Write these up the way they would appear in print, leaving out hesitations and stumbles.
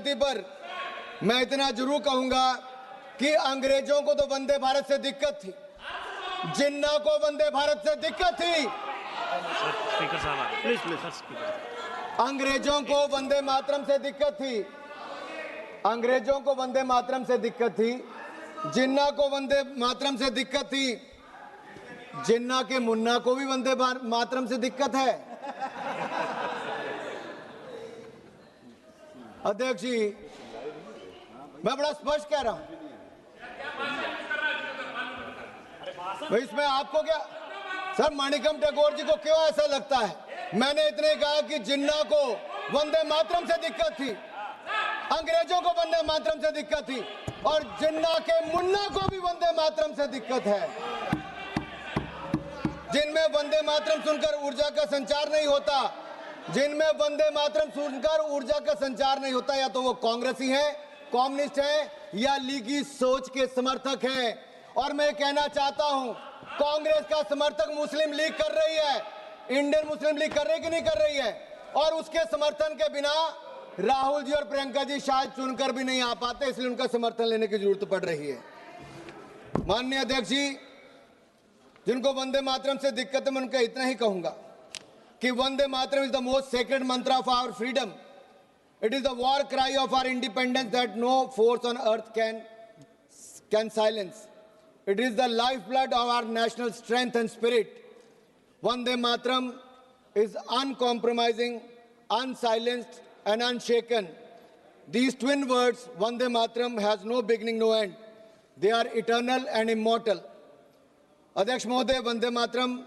स्थिति पर मैं इतना जरूर कहूंगा कि अंग्रेजों को तो वंदे भारत से दिक्कत थी, जिन्ना को वंदे भारत से दिक्कत थी। स्पीकर साहब प्लीज प्लीज सर स्पीकर। अंग्रेजों को वंदे मातरम से दिक्कत थी, अंग्रेजों को वंदे मातरम से दिक्कत थी, जिन्ना को वंदे मातरम से दिक्कत थी, जिन्ना के मुन्ना को भी वंदे मातरम से दिक्कत है। अध्यक्ष जी, मैं बड़ा स्पष्ट कह रहा हूं, इसमें आपको क्या सर, माणिकम टैगोर जी को क्यों ऐसा लगता है? मैंने इतने कहा कि जिन्ना को वंदे मातरम से दिक्कत थी, अंग्रेजों को वंदे मातरम से दिक्कत थी, और जिन्ना के मुन्ना को भी वंदे मातरम से दिक्कत है। जिनमें वंदे मातरम सुनकर ऊर्जा का संचार नहीं होता, जिनमें वंदे मातरम सुनकर ऊर्जा का संचार नहीं होता, या तो वो कांग्रेसी हैं, कम्युनिस्ट हैं, या लीगी सोच के समर्थक हैं। और मैं कहना चाहता हूं, कांग्रेस का समर्थक मुस्लिम लीग कर रही है, इंडियन मुस्लिम लीग कर रही कि नहीं कर रही है, और उसके समर्थन के बिना राहुल जी और प्रियंका जी शायद चुनकर भी नहीं आ पाते, इसलिए उनका समर्थन लेने की जरूरत पड़ रही है। माननीय अध्यक्ष जी, जिनको वंदे मातरम से दिक्कत है, मैं उनका इतना ही कहूंगा कि Vande Mataram is the most sacred mantra of our freedom. It is the war cry of our independence that no force on earth can silence. It is the lifeblood of our national strength and spirit. Vande Mataram is uncompromising, unsilenced and unshaken. These twin words, Vande Mataram, has no beginning, no end. They are eternal and immortal. अध्यक्ष महोदय, वंदे मातरम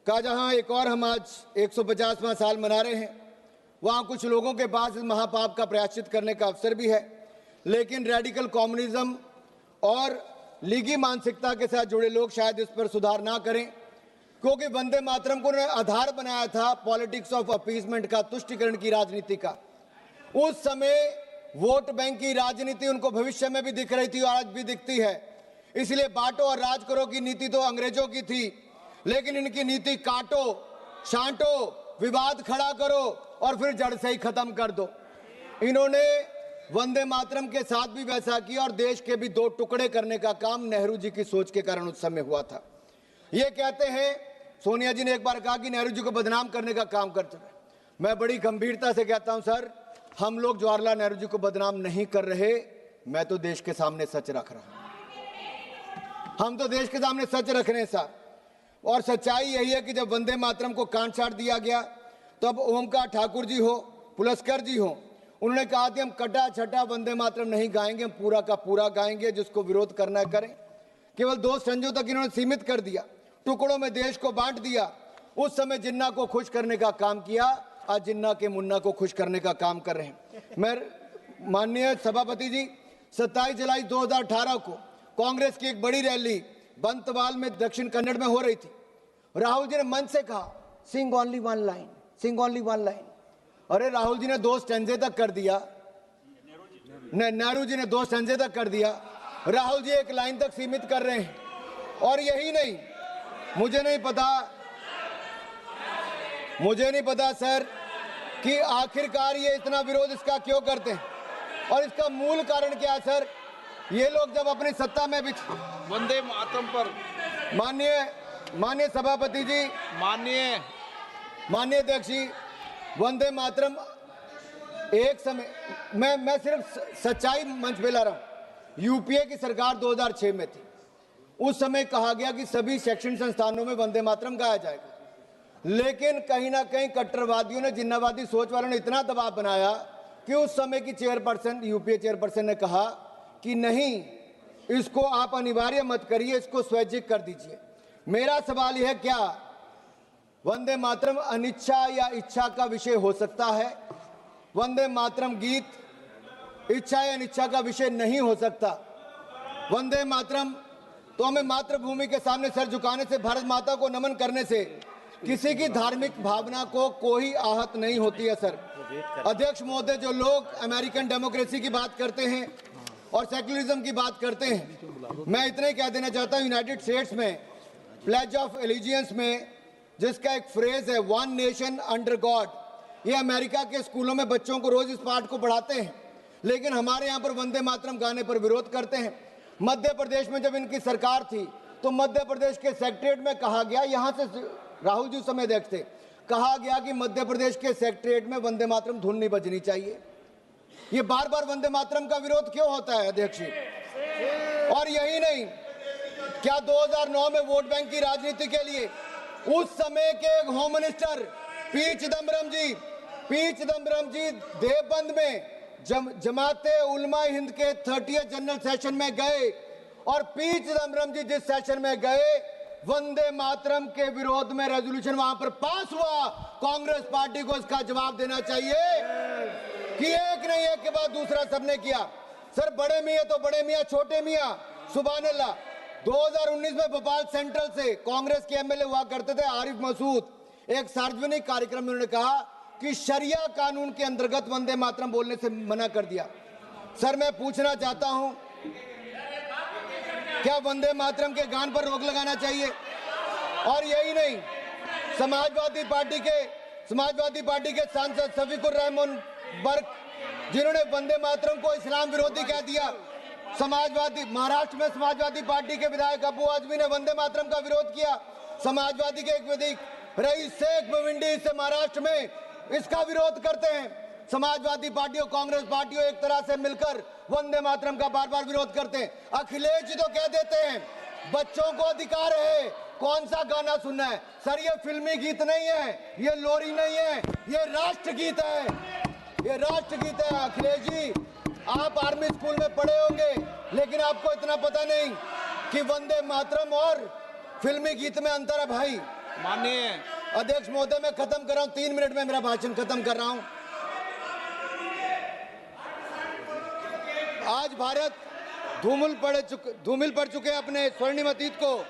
का जहां एक और हम आज 150वां साल मना रहे हैं, वहां कुछ लोगों के पास इस महापाप का प्रायश्चित करने का अवसर भी है, लेकिन रेडिकल कम्युनिज्म और लीगी मानसिकता के साथ जुड़े लोग शायद इस पर सुधार ना करें, क्योंकि वंदे मातरम को उन्होंने आधार बनाया था पॉलिटिक्स ऑफ अपीसमेंट का, तुष्टिकरण की राजनीति का। उस समय वोट बैंक की राजनीति उनको भविष्य में भी दिख रही थी और आज भी दिखती है। इसलिए बांटो और राज करो की नीति तो अंग्रेजों की थी, लेकिन इनकी नीति काटो, छांटो, विवाद खड़ा करो और फिर जड़ से ही खत्म कर दो। इन्होंने वंदे मातरम के साथ भी वैसा किया और देश के भी दो टुकड़े करने का काम नेहरू जी की सोच के कारण उस समय हुआ था। ये कहते हैं, सोनिया जी ने एक बार कहा कि नेहरू जी को बदनाम करने का काम करते हैं। मैं बड़ी गंभीरता से कहता हूं सर, हम लोग जवाहरलाल नेहरू जी को बदनाम नहीं कर रहे, मैं तो देश के सामने सच रख रहा हूं। हम तो देश के सामने सच रख रहे हैं साहब, और सच्चाई यही है कि जब वंदे मातरम को काट छाट दिया गया, तो अब ओमकार ठाकुर जी हो, पुलस्कर जी हो, उन्होंने कहा कि हम कटा छटा वंदे मातरम नहीं गाएंगे, हम पूरा का पूरा गाएंगे, जिसको विरोध करना है करें। केवल 2 संजों तक इन्होंने सीमित कर दिया, टुकड़ों में देश को बांट दिया। उस समय जिन्ना को खुश करने का काम किया, आज जिन्ना के मुन्ना को खुश करने का काम कर रहे हैं। मैं माननीय सभापति जी, 27 जुलाई 2018 को कांग्रेस की एक बड़ी रैली बंतवाल में दक्षिण कन्नड़ में हो रही थी। राहुल जी ने मंच से कहा, सिंग ओनली वन लाइन, सिंग ओनली वन लाइन। अरे राहुल जी ने 2 स्टैंजे तक कर दिया, नेहरू जी ने 2 स्टैंजे तक कर दिया, राहुल जी 1 लाइन तक सीमित कर रहे हैं। और यही नहीं, मुझे नहीं पता सर कि आखिरकार ये इतना विरोध इसका क्यों करते हैं, और इसका मूल कारण क्या है सर? ये लोग जब अपनी सत्ता में भी वंदे मातरम पर माननीय सभापति जी, माननीय अध्यक्ष जी, वंदे मातरम एक समय मैं सिर्फ सच्चाई मंच पे ला रहा हूं। यूपीए की सरकार 2006 में थी, उस समय कहा गया कि सभी शैक्षणिक संस्थानों में वंदे मातरम गाया जाएगा, लेकिन कहीं ना कहीं कट्टरवादियों ने, जिन्नावादी सोच वालों ने इतना दबाव बनाया कि उस समय की चेयरपर्सन, यूपीए चेयरपर्सन ने कहा कि नहीं, इसको आप अनिवार्य मत करिए, इसको स्वैच्छिक कर दीजिए। मेरा सवाल यह है, क्या वंदे मातरम अनिच्छा या इच्छा का विषय हो सकता है? वंदे मातरम गीत इच्छा या अनिच्छा का विषय नहीं हो सकता। वंदे मातरम तो हमें मातृभूमि के सामने सर झुकाने से, भारत माता को नमन करने से किसी की धार्मिक भावना को कोई आहत नहीं होती है सर। अध्यक्ष महोदय, जो लोग अमेरिकन डेमोक्रेसी की बात करते हैं और सेक्युलरिज्म की बात करते हैं, मैं इतना ही कह देना चाहता हूं, यूनाइटेड स्टेट्स में प्लेज ऑफ एलिजियंस में जिसका एक फ्रेज है, वन नेशन अंडर गॉड, ये अमेरिका के स्कूलों में बच्चों को रोज इस पाठ को पढ़ाते हैं, लेकिन हमारे यहाँ पर वंदे मातरम गाने पर विरोध करते हैं। मध्य प्रदेश में जब इनकी सरकार थी तो मध्य प्रदेश के सेक्रेटरीट में कहा गया, यहाँ से राहुल जी समय देखते, कहा गया कि मध्य प्रदेश के सेक्रेटरीट में वंदे मातरम धुन नहीं बजनी चाहिए। ये बार बार वंदे मातरम का विरोध क्यों होता है अध्यक्ष जी? और यही नहीं, क्या 2009 में वोट बैंक की राजनीति के लिए उस समय के होम मिनिस्टर पी चिदम्बरम जी देवबंद में जमाते उलमा हिंद के 30th जनरल सेशन में गए, और पी चिदम्बरम जी जिस सेशन में गए, वंदे मातरम के विरोध में रेजोल्यूशन वहां पर पास हुआ। कांग्रेस पार्टी को इसका जवाब देना चाहिए कि एक नहीं, एक के बाद दूसरा सबने किया। सर बड़े मियाँ तो बड़े मियाँ, छोटे मियाँ सुभान अल्लाह। 2019 में भोपाल सेंट्रल से कांग्रेस के एमएलए हुआ करते थे आरिफ मसूद, एक सार्वजनिक कार्यक्रम में उन्होंने कहा कि शरिया कानून के अंतर्गत वंदे मातरम बोलने से मना कर दिया। सर मैं पूछना चाहता हूं, क्या वंदे मातरम के गान पर रोक लगाना चाहिए? और यही नहीं, समाजवादी पार्टी के सांसद शफीकुर रहमान बर्क, जिन्होंने वंदे मातरम को इस्लाम विरोधी कह दिया। महाराष्ट्र में समाजवादी पार्टी के विधायक अबू आजमी ने वंदे मातरम का विरोध किया। समाजवादी के एक विधायक रईस शेख भिवंडी से महाराष्ट्र में इसका विरोध करते हैं। समाजवादी पार्टियों, कांग्रेस पार्टियों एक तरह से मिलकर वंदे मातरम का बार बार विरोध करते हैं। अखिलेश जी तो कह देते हैं बच्चों को अधिकार है कौन सा गाना सुनना है। सर ये फिल्मी गीत नहीं है, ये लोरी नहीं है, ये राष्ट्रगीत है, ये राष्ट्रगीत है। अखिलेश जी आप आर्मी स्कूल में पढ़े होंगे, लेकिन आपको इतना पता नहीं कि वंदे मातरम और फिल्मी गीत में अंतर है भाई। माननीय अध्यक्ष महोदय मैं खत्म कर रहा हूं, 3 मिनट में मेरा भाषण खत्म कर रहा हूं। आज भारत धूमिल पड़ चुके अपने स्वर्णिम अतीत को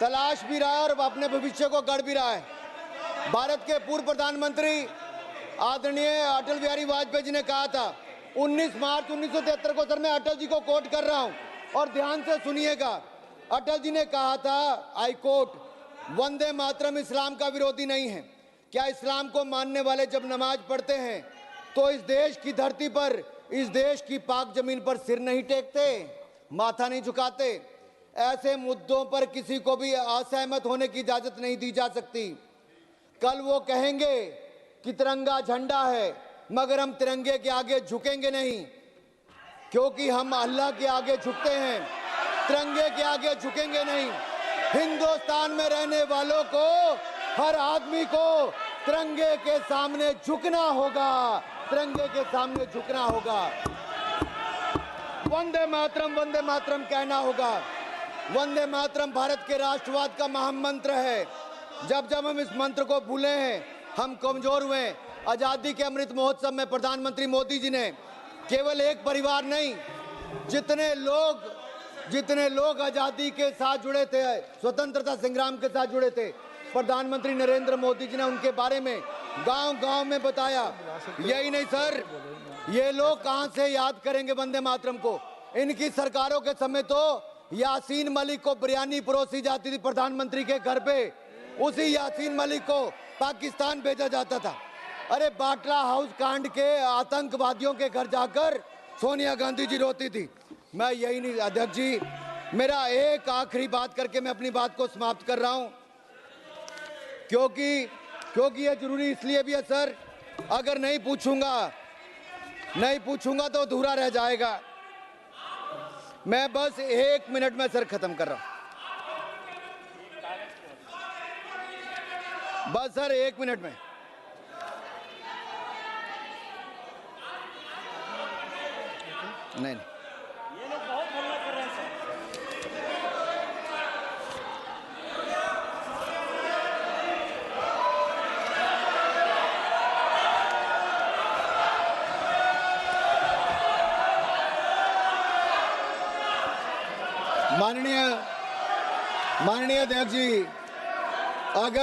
तलाश भी रहा है और अपने भविष्य को गढ़ भी रहा है। भारत के पूर्व प्रधानमंत्री आदरणीय अटल बिहारी वाजपेयी जी ने कहा था 19 मार्च 1973 को, सर मैं अटल जी को कोट कर रहा हूं और ध्यान से सुनिएगा। अटल जी ने कहा था, आई कोट, वंदे मातरम इस्लाम का विरोधी नहीं है। क्या इस्लाम को मानने वाले जब नमाज पढ़ते हैं तो इस देश की धरती पर, इस देश की पाक जमीन पर सिर नहीं टेकते, माथा नहीं झुकाते? ऐसे मुद्दों पर किसी को भी असहमत होने की इजाजत नहीं दी जा सकती। कल वो कहेंगे कि तिरंगा झंडा है, मगर हम तिरंगे के आगे झुकेंगे नहीं, क्योंकि हम अल्लाह के आगे झुकते हैं, तिरंगे के आगे झुकेंगे नहीं। हिंदुस्तान में रहने वालों को, हर आदमी को तिरंगे के सामने झुकना होगा, तिरंगे के सामने झुकना होगा। वंदे मातरम कहना होगा। वंदे मातरम भारत के राष्ट्रवाद का महामंत्र है। जब जब हम इस मंत्र को भूले हैं हम कमजोर हुए। आजादी के अमृत महोत्सव में प्रधानमंत्री मोदी जी ने केवल एक परिवार नहीं, जितने लोग आजादी के साथ जुड़े थे, स्वतंत्रता संग्राम के साथ जुड़े थे, प्रधानमंत्री नरेंद्र मोदी जी ने उनके बारे में गांव-गांव में बताया। यही नहीं सर, ये लोग कहां से याद करेंगे वंदे मातरम को? इनकी सरकारों के समय तो यासीन मलिक को बिरयानी परोसी जाती थी प्रधानमंत्री के घर पे, उसी यासीन मलिक को पाकिस्तान भेजा जाता था। अरे बाटला हाउस कांड के आतंकवादियों के घर जाकर सोनिया गांधी जी रोती थी। मैं यही नहीं अध्यक्ष जी, मेरा एक आखिरी बात करके मैं अपनी बात को समाप्त कर रहा हूं, क्योंकि ये जरूरी इसलिए भी है सर, अगर नहीं पूछूंगा तो अधूरा रह जाएगा। मैं बस 1 मिनट में सर खत्म कर रहा हूं, बस सर 1 मिनट में। नहीं ये लोग बहुत हल्ला कर रहे हैं सर। माननीय अध्यक्ष जी, अगर